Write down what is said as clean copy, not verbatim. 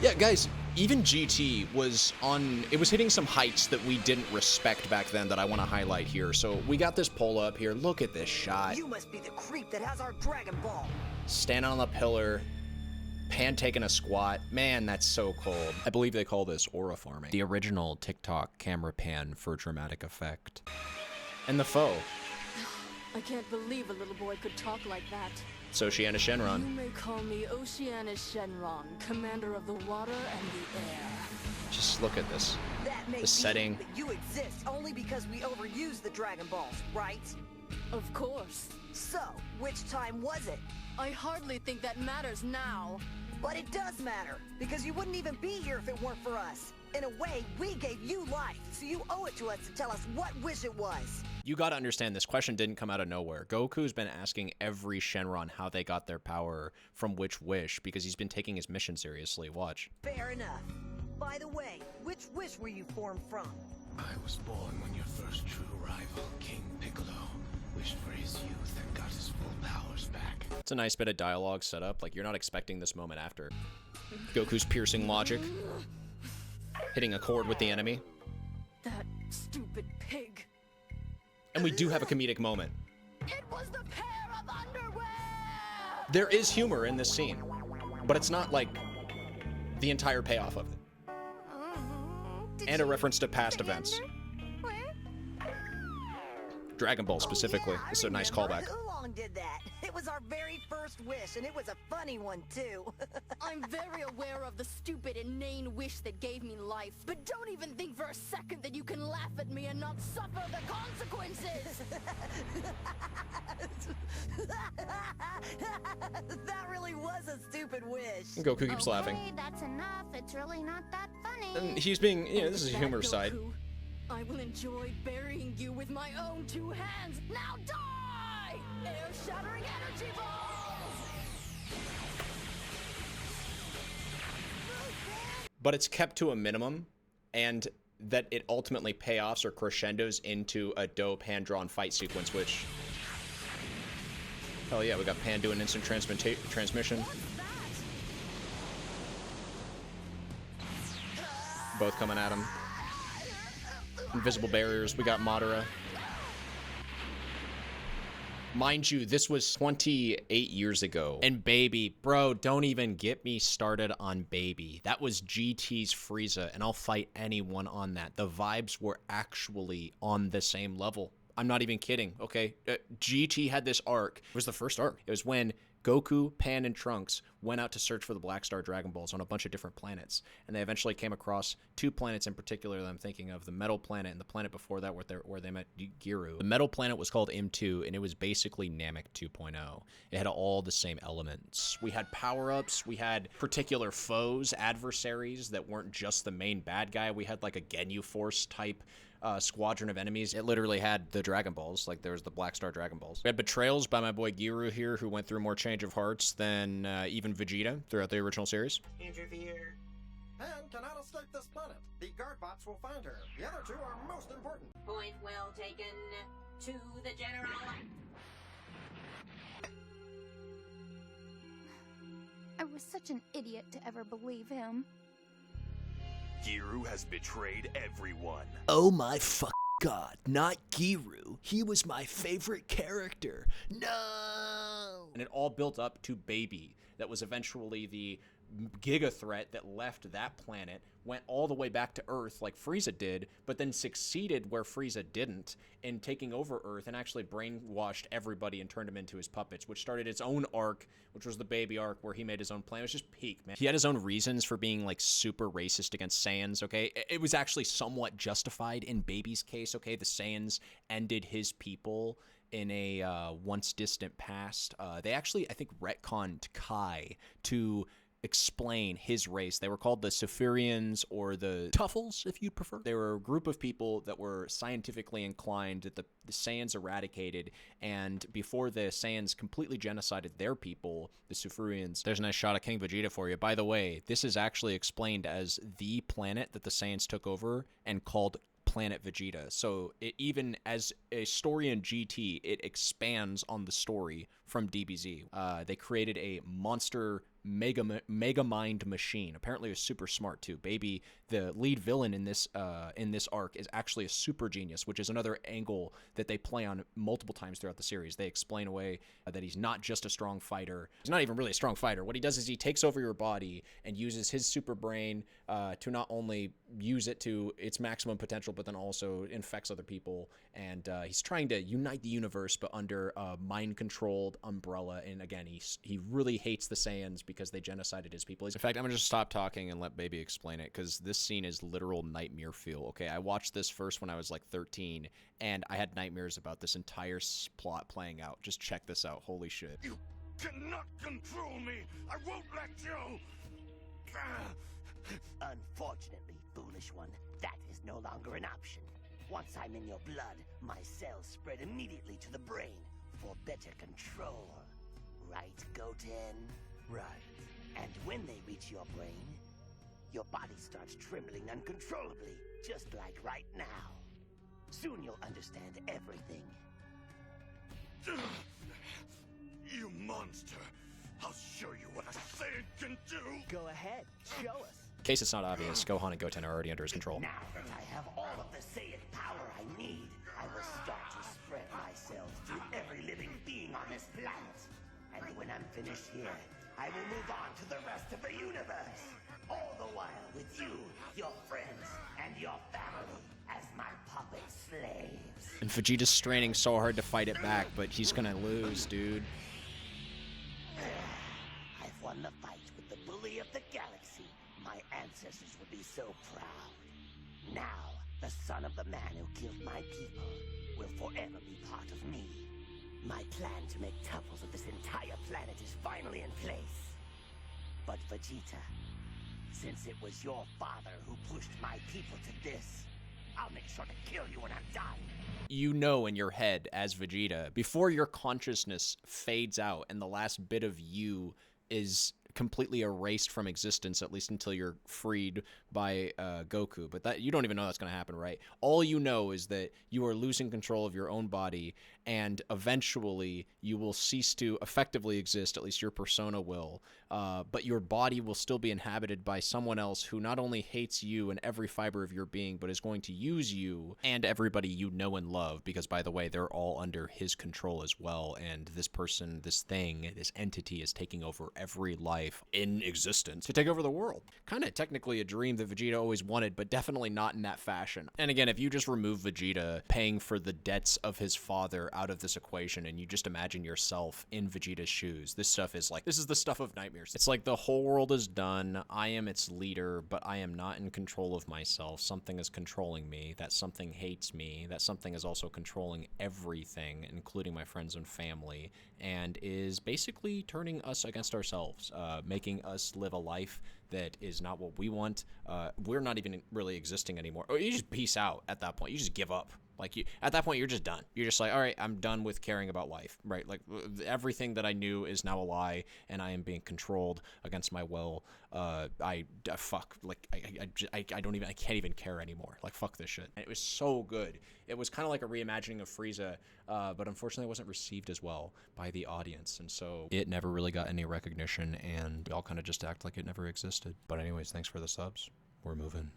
Yeah, guys, even GT was it was hitting some heights that we didn't respect back then that I want to highlight here. So we got this pole up here. Look at this shot. You must be the creep that has our Dragon Ball. Standing on the pillar. Pan taking a squat. Man, that's so cold. I believe they call this aura farming. The original TikTok camera pan for dramatic effect. And the foe. I can't believe a little boy could talk like that. It's Oceana You Shenron. may call me Oceana Shenron, commander of the water and the air. Just look at this. That may The be, setting. but you exist only because we overused the Dragon Balls, right? Of course. So, which time was it? I hardly think that matters now. But it does matter, because you wouldn't even be here if it weren't for us. In a way, we gave you life, so you owe it to us to tell us what wish it was. You gotta understand, this question didn't come out of nowhere. Goku's been asking every Shenron how they got their power from which wish, because he's been taking his mission seriously. Watch. Fair enough. By the way, which wish were you formed from? I was born when your first true rival, King Piccolo, wished for his youth and got his full powers back. It's a nice bit of dialogue set up. Like, you're not expecting this moment after. Goku's piercing logic. Hitting a chord with the enemy. That stupid pig. And we do have a comedic moment. It was the pair of underwear! There is humor in this scene, but it's not like the entire payoff of it. And a reference to past events. Dragon Ball specifically. Oh, yeah, This is a nice remember. callback. Oolong did that. It was our very first wish, and it was a funny one, too. I'm very aware of the stupid, inane wish that gave me life, but don't even think for a second that you can laugh at me and not suffer the consequences! That really was a stupid wish. Goku keeps laughing. That's enough. It's really not that funny. And he's being, you know, this is a humor Goku, side. I will enjoy burying you with my own two hands. Now die! Air-shattering energy balls! But it's kept to a minimum, and that it ultimately payoffs or crescendos into a dope hand-drawn fight sequence, which... Hell yeah, we got Pan doing instant transmission. Both coming at him. Invisible barriers. We got Madara. Mind you, this was 28 years ago. And Baby, bro, don't even get me started on Baby. That was GT's Frieza, and I'll fight anyone on that. The vibes were actually on the same level. I'm not even kidding, okay? GT had this arc. It was the first arc. It was when Goku, Pan, and Trunks went out to search for the Black Star Dragon Balls on a bunch of different planets. And they eventually came across two planets in particular that I'm thinking of, the Metal Planet and the planet before that where they met Giru. The Metal Planet was called M2, and it was basically Namek 2.0. It had all the same elements. We had power-ups, we had particular foes, adversaries that weren't just the main bad guy. We had like a Ginyu Force type squadron of enemies. It literally had the Dragon Balls, like there was the Black Star Dragon Balls. We had betrayals by my boy Giru here, who went through more change of hearts than even Vegeta throughout the original series. Interfere. Pan cannot escape this planet. The guard bots will find her. The other two are most important. Point well taken. To the general. I was such an idiot to ever believe him. Giru has betrayed everyone. Oh my fuck god, not Giru. He was my favorite character. No! And it all built up to Baby. That was eventually the giga threat that left that planet, went all the way back to Earth like Frieza did, but then succeeded where Frieza didn't in taking over Earth and actually brainwashed everybody and turned them into his puppets, which started its own arc, which was the Baby arc, where he made his own plan. It was just peak, man. He had his own reasons for being like super racist against Saiyans, okay? It was actually somewhat justified in Baby's case, okay? The Saiyans ended his people in a once distant past. They actually, I think, retconned Kai to explain his race. They were called the Saphirians, or the Tuffles, if you'd prefer. They were a group of people that were scientifically inclined that the Saiyans eradicated, and before the Saiyans completely genocided their people, the Saphirians. There's a nice shot of King Vegeta for you. By the way, this is actually explained as the planet that the Saiyans took over and called Planet Vegeta. So it, even as a story in GT, it expands on the story from DBZ. They created a monster mega mind machine. Apparently, is super smart too. Baby, the lead villain in this arc, is actually a super genius, which is another angle that they play on multiple times throughout the series. They explain away that he's not just a strong fighter. He's not even really a strong fighter. What he does is he takes over your body and uses his super brain to not only use it to its maximum potential, but then also infects other people. And he's trying to unite the universe, but under a mind-controlled umbrella. And again, he really hates the Saiyans because they genocided his people. In fact, I'm gonna just stop talking and let Baby explain it, because this scene is literal nightmare fuel. Okay, I watched this first when I was like 13, and I had nightmares about this entire plot playing out. Just check this out. Holy shit. You cannot control me. I won't let you. Unfortunately, foolish one, that is no longer an option. Once I'm in your blood, my cells spread immediately to the brain for better control. Right, Goten? Right. And when they reach your brain, your body starts trembling uncontrollably, just like right now. Soon you'll understand everything. You monster. I'll show you what a Saiyan can do. Go ahead, show us. In case it's not obvious, Gohan and Goten are already under his control. Now that I have all of the Saiyan power I need, I will start to spread my cells to every living being on this planet. And when I'm finished here, I will move on to the rest of the universe. All the while with you, your friends, and your family as my puppet slaves. And Vegeta's straining so hard to fight it back, but he's gonna lose, dude. I've won the fight with the bully of the galaxy. My ancestors would be so proud. Now, the son of the man who killed my people will forever be part of me. My plan to make tuffles of this entire planet is finally in place. But Vegeta, since it was your father who pushed my people to this, I'll make sure to kill you when I'm done. You know in your head as Vegeta, before your consciousness fades out and the last bit of you is completely erased from existence, at least until you're freed by Goku. But that you don't even know that's going to happen, right? All you know is that you are losing control of your own body, and eventually you will cease to effectively exist, at least your persona will, but your body will still be inhabited by someone else who not only hates you and every fiber of your being, but is going to use you and everybody you know and love, because, by the way, they're all under his control as well, and this person, this thing, this entity is taking over every life in existence to take over the world. Kind of technically a dream that Vegeta always wanted, but definitely not in that fashion. And again, if you just remove Vegeta paying for the debts of his father out of this equation, and you just imagine yourself in Vegeta's shoes, this stuff is like, this is the stuff of nightmares. It's like the whole world is done, I am its leader, but I am not in control of myself. Something is controlling me, that something hates me, that something is also controlling everything, including my friends and family, and is basically turning us against ourselves, making us live a life that is not what we want. We're not even really existing anymore. Or you just peace out at that point. You just give up. Like, you, at that point, you're just done. You're just like, all right, I'm done with caring about life, right? Like, everything that I knew is now a lie, and I am being controlled against my will. Fuck. Like, I can't even care anymore. Like, fuck this shit. And it was so good. It was kind of like a reimagining of Frieza, but unfortunately it wasn't received as well by the audience, and so it never really got any recognition, and we all kind of just act like it never existed. But anyways, thanks for the subs. We're moving.